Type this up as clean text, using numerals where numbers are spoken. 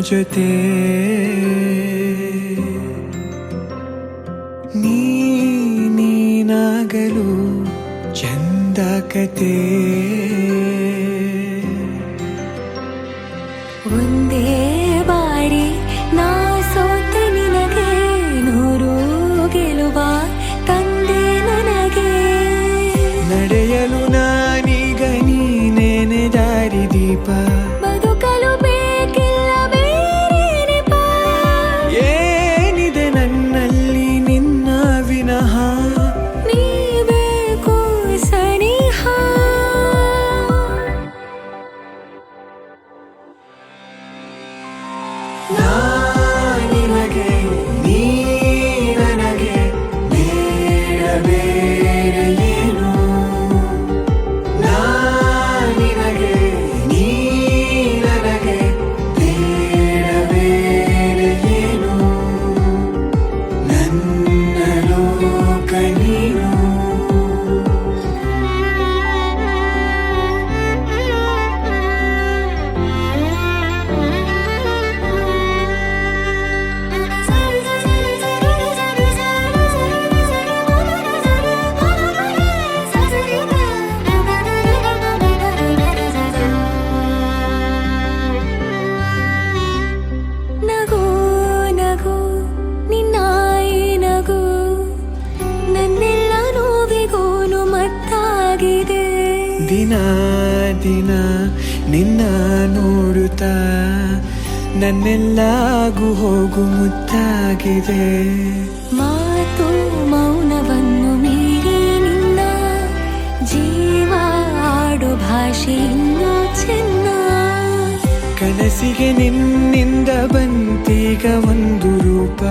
ಜೊತೆ ನೀನಾಗಲು ಚಂದ ಕತೆ ಒಂದೇ ಬಾರಿ ನಾ ಸೋತ ನಿನಗೆ ನೂರು ಗೆಲುವ ತಂದೆ ನನಗೆ ನಡೆಯಲು ನಾನೀಗ ನೀನೇನೆ ದಾರಿ ದೀಪ ಬದುಕಲು ಬೇಕಿಲ್ಲ ಬೇರೆ ನೆಪ ಏನಿದೆ ನನ್ನಲ್ಲಿ ನಿನ್ನ ವಿನಃ ನೀ ಬೇಕು ಸನಿಹ ನಿನಗೆ ನೀ ನನಗೆ ಬೇಡ ಬೇರೆ ಏನು ನಿನಗೆ ನೀ ನನಗೆ ಬೇಡ ಬೇರೆ ಏನು ನನ್ನ ಲೋಕ ನೀನು ನಗು ನಗು ನಿನ್ನಾಯಿ ನಗು ನನ್ನೆಲ್ಲ ನೋವಿಗೋನು ಮತ್ತಾಗಿದೆ ದಿನ ದಿನ ನಿನ್ನ ನೋಡುತ್ತಾ ನನ್ನೆಲ್ಲಾಗು ಹೋಗು ಮುತ್ತಾಗಿದೆ ಮಾತು ಮೌನವನ್ನು ಮೀರಿ ನಿನ್ನ ಜೀವ ಆಡೋ ಭಾಷೆ ಇನ್ನೂ ಚೆನ್ನ ಕನಸಿಗೆ ನಿನ್ನಿಂದ ಬಂತೀಗ ಒಂದು ರೂಪ